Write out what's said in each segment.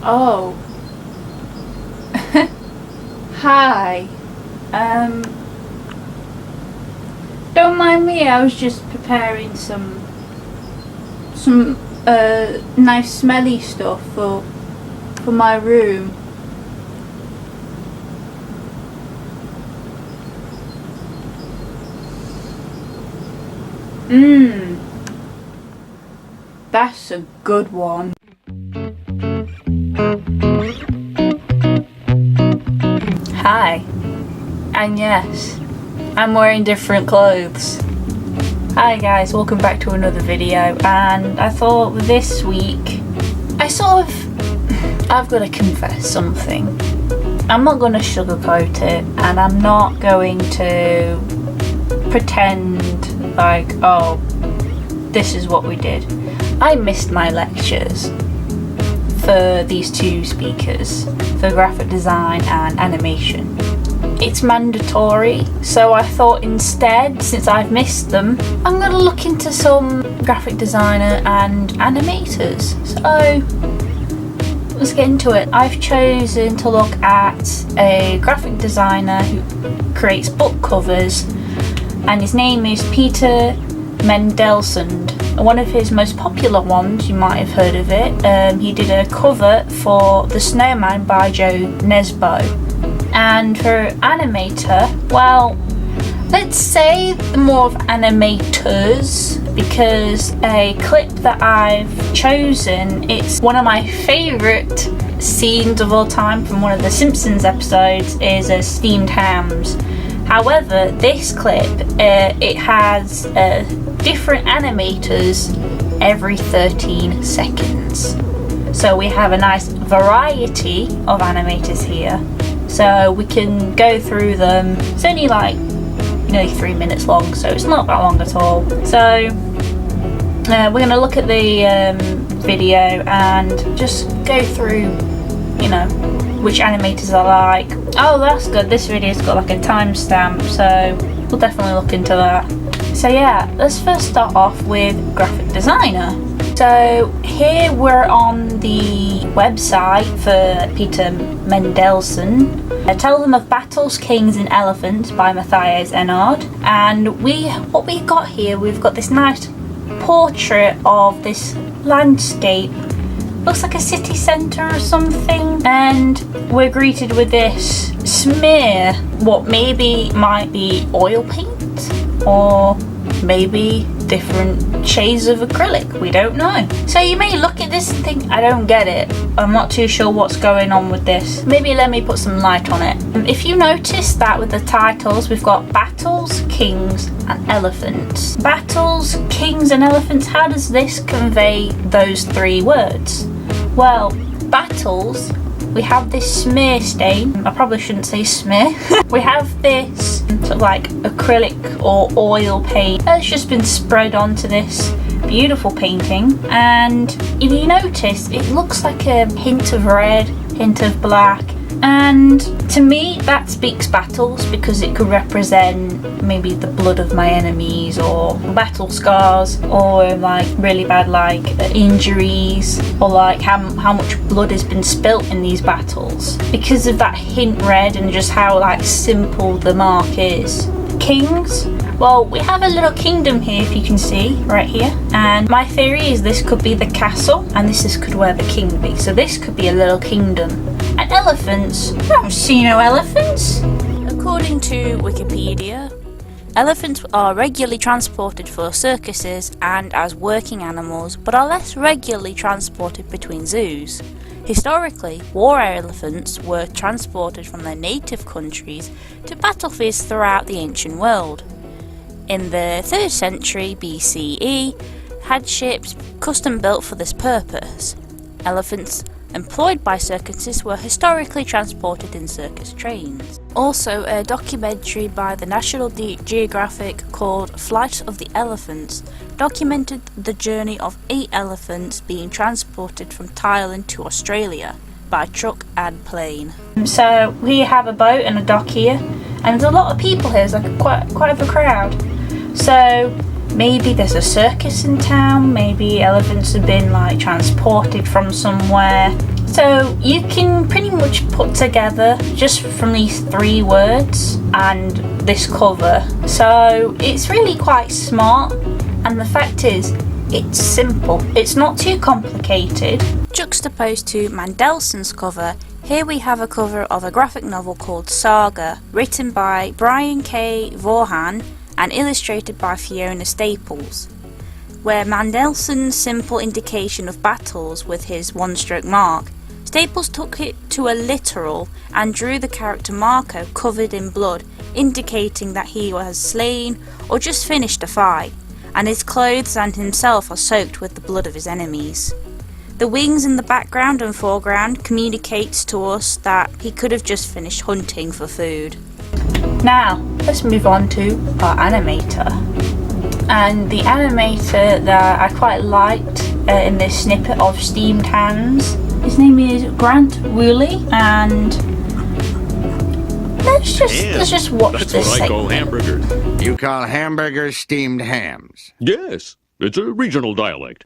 Oh. Hi. Don't mind me, I was just preparing some nice smelly stuff for my room. That's a good one. Hi. And yes, I'm wearing different clothes. Hi guys, welcome back to another video, and I thought this week I've got to confess something. I'm not going to sugarcoat it, and I'm not going to pretend like, oh, this is what we did. I missed my lectures for these two speakers, for graphic design and animation. It's mandatory, so I thought instead, since I've missed them, I'm going to look into some graphic designer and animators. So let's get into it. I've chosen to look at a graphic designer who creates book covers, and his name is Peter Mendelssohn. One of his most popular ones, you might have heard of it. He did a cover for The Snowman by Joe Nesbo. And for animator, well, let's say more of animators, because a clip that I've chosen, it's one of my favourite scenes of all time from one of the Simpsons episodes, is steamed hams. However, this clip, it has different animators every 13 seconds. So we have a nice variety of animators here. So we can go through them. It's only like nearly 3 minutes long, so it's not that long at all. So we're going to look at the video and just go through, which animators I like. Oh, that's good. This video's got like a timestamp, so we'll definitely look into that. So yeah, let's first start off with graphic designer. So here we're on the website for Peter Mendelssohn. Tell Them of Battles, Kings and Elephants by Matthias Enard. And what we got here, we've got this nice portrait of this landscape. Looks like a city centre or something. And we're greeted with this smear. What maybe might be oil paint, or maybe different shades of acrylic, we don't know. So you may look at this and think, I don't get it, I'm not too sure what's going on with this. Maybe let me put some light on it. If you notice that with the titles, we've got Battles, Kings and Elephants. Battles, Kings and Elephants, how does this convey those three words? Well, battles, we have this smear stain. I probably shouldn't say smear. We have this sort of like acrylic or oil paint that's just been spread onto this beautiful painting. And if you notice, it looks like a hint of red, hint of black. And to me, that speaks battles, because it could represent maybe the blood of my enemies, or battle scars, or like really bad injuries, or like how much blood has been spilt in these battles, because of that hint red and just how simple the mark is. Kings, well, we have a little kingdom here, if you can see right here, and my theory is this could be the castle, and this could where the king be, so this could be a little kingdom. And elephants, I don't see no elephants. According to Wikipedia, elephants are regularly transported for circuses and as working animals, but are less regularly transported between zoos. Historically, war elephants were transported from their native countries to battlefields throughout the ancient world. In the 3rd century BCE, had ships custom built for this purpose. Elephants employed by circuses were historically transported in circus trains. Also, a documentary by the National Geographic called Flight of the Elephants documented the journey of 8 elephants being transported from Thailand to Australia by truck and plane. So we have a boat and a dock here, and there's a lot of people here. There's like quite of a crowd. So maybe there's a circus in town, maybe elephants have been transported from somewhere. So you can pretty much put together just from these 3 words and this cover. So it's really quite smart, and the fact is, it's simple. It's not too complicated. Juxtaposed to Mendelssohn's cover, here we have a cover of a graphic novel called Saga, written by Brian K. Vaughan and illustrated by Fiona Staples, where Mendelssohn's simple indication of battles with his one-stroke mark, Staples took it to a literal and drew the character Marco covered in blood, indicating that he was slain or just finished a fight, and his clothes and himself are soaked with the blood of his enemies. The wings in the background and foreground communicates to us that he could have just finished hunting for food. Now, let's move on to our animator. And the animator that I quite liked in this snippet of Steamed Hams, his name is Grant Wooley, and let's just watch That's this what I call segment. hamburgers. You call hamburgers steamed hams? Yes, it's a regional dialect.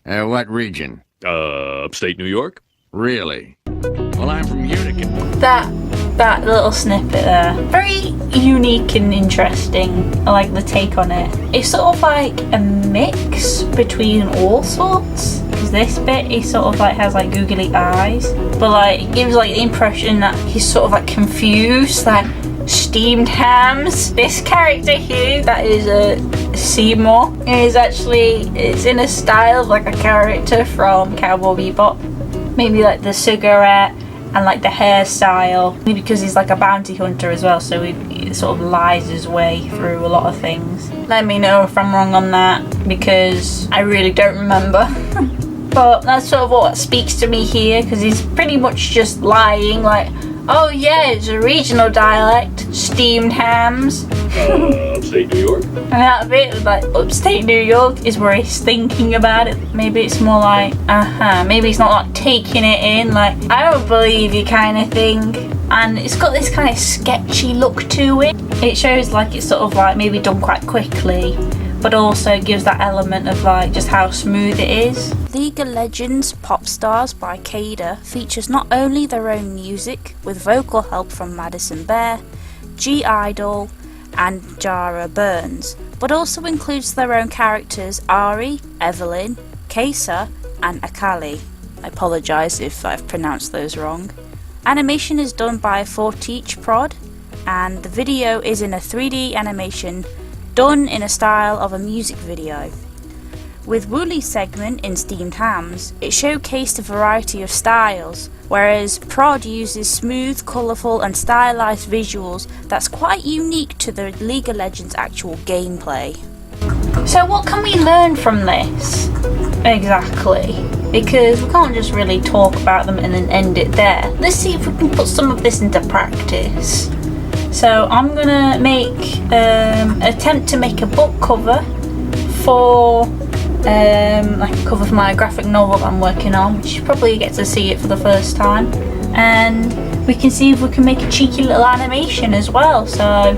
What region? Upstate New York. Really? Well, I'm from Utica. That little snippet there, very unique and interesting. I like the take on it. It's sort of like a mix between all sorts, because this bit he sort of like has like googly eyes, but like it gives like the impression that he's sort of like confused, like steamed hams. This character here, that is Seymour, it's in a style of like a character from Cowboy Bebop, maybe like the cigarette and like the hairstyle, maybe because he's like a bounty hunter as well, so he sort of lies his way through a lot of things. Let me know if I'm wrong on that, because I really don't remember. But that's sort of what speaks to me here, because he's pretty much just lying, like, oh yeah, it's a regional dialect, steamed hams. Upstate New York. And that bit, like, upstate New York is where he's thinking about it. Maybe it's more like, maybe he's not like taking it in, like, I don't believe you kind of thing. And it's got this kind of sketchy look to it. It shows like it's sort of like maybe done quite quickly, but also gives that element of like just how smooth it is. League of Legends Pop Stars by Kada features not only their own music with vocal help from Madison Bear, G Idol and Jara Burns, but also includes their own characters Ari, Evelyn, Kesa and Akali. I apologise if I've pronounced those wrong. Animation is done by Forteach Prod, and the video is in a 3D animation done in a style of a music video. With Wooley's segment in Steamed Hams, it showcased a variety of styles, whereas Prod uses smooth, colourful and stylised visuals that's quite unique to the League of Legends actual gameplay. So what can we learn from this? Exactly. Because we can't just really talk about them and then end it there. Let's see if we can put some of this into practice. So I'm gonna attempt to make a book cover for like a cover for my graphic novel that I'm working on, which you probably get to see it for the first time, and we can see if we can make a cheeky little animation as well. So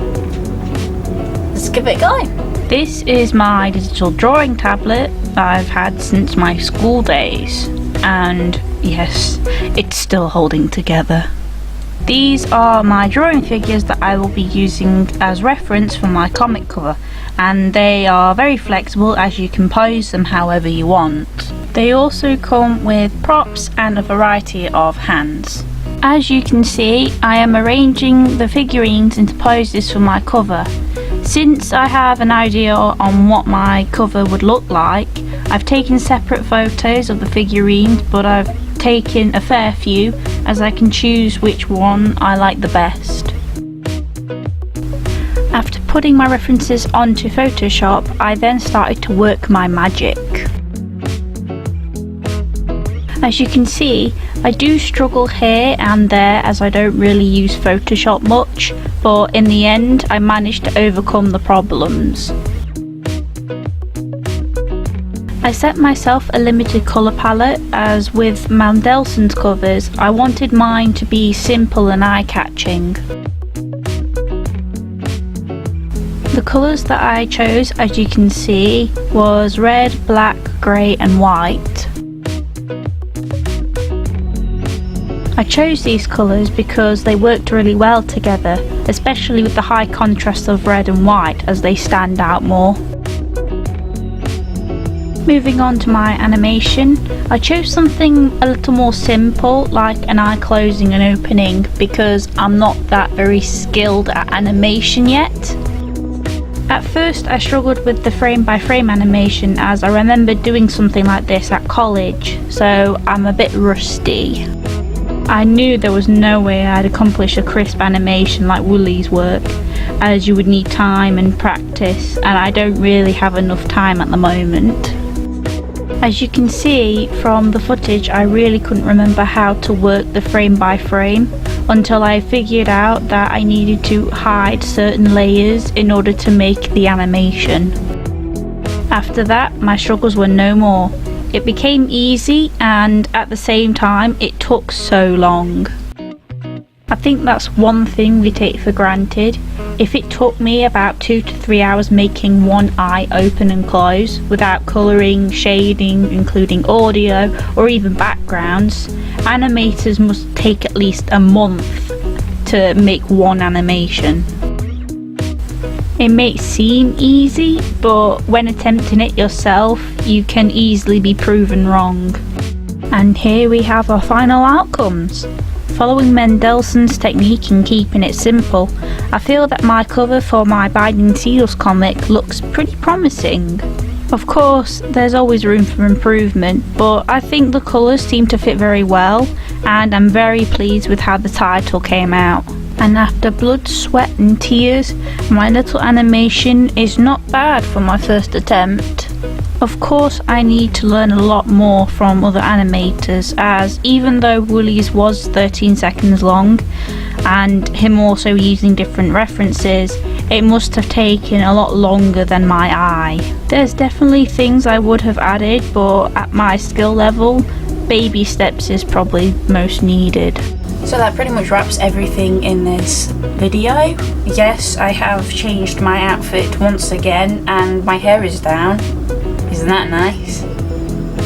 let's give it a go. This is my digital drawing tablet that I've had since my school days, and yes, it's still holding together. These are my drawing figures that I will be using as reference for my comic cover, and they are very flexible as you can pose them however you want. They also come with props and a variety of hands. As you can see, I am arranging the figurines into poses for my cover. Since I have an idea on what my cover would look like, I've taken separate photos of the figurines, but I've taken a fair few as I can choose which one I like the best. After putting my references onto Photoshop, I then started to work my magic. As you can see, I do struggle here and there as I don't really use Photoshop much, but in the end I managed to overcome the problems. I set myself a limited colour palette, as with Mendelssohn's covers I wanted mine to be simple and eye-catching. The colours that I chose, as you can see, was red, black, grey and white. I chose these colours because they worked really well together, especially with the high contrast of red and white as they stand out more. Moving on to my animation, I chose something a little more simple, like an eye closing and opening, because I'm not that very skilled at animation yet. At first I struggled with the frame by frame animation, as I remember doing something like this at college, so I'm a bit rusty. I knew there was no way I'd accomplish a crisp animation like Willy's work, as you would need time and practice, and I don't really have enough time at the moment. As you can see from the footage, I really couldn't remember how to work the frame by frame until I figured out that I needed to hide certain layers in order to make the animation. After that, my struggles were no more. It became easy, and at the same time it took so long. I think that's one thing we take for granted. If it took me about 2 to 3 hours making one eye open and close without colouring, shading, including audio or even backgrounds, animators must take at least a month to make one animation. It may seem easy, but when attempting it yourself, you can easily be proven wrong. And here we have our final outcomes. Following Mendelssohn's technique in keeping it simple, I feel that my cover for my Binding Seals comic looks pretty promising. Of course, there's always room for improvement, but I think the colours seem to fit very well, and I'm very pleased with how the title came out. And after blood, sweat and tears, my little animation is not bad for my first attempt. Of course, I need to learn a lot more from other animators, as even though Willy's was 13 seconds long, and him also using different references, it must have taken a lot longer than my eye. There's definitely things I would have added, but at my skill level, baby steps is probably most needed. So that pretty much wraps everything in this video. Yes, I have changed my outfit once again, and my hair is down. Isn't that nice?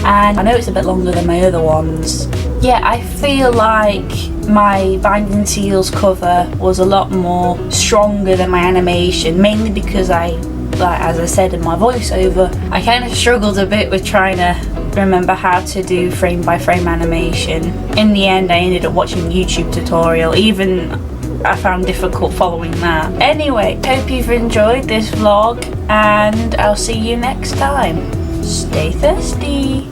And I know it's a bit longer than my other ones. Yeah, I feel like my Binding Seals cover was a lot more stronger than my animation, mainly because as I said in my voiceover, I kind of struggled a bit with trying to remember how to do frame by frame animation. In the end, I ended up watching a YouTube tutorial, even I found difficult following that. Anyway, hope you've enjoyed this vlog, and I'll see you next time. Stay thirsty!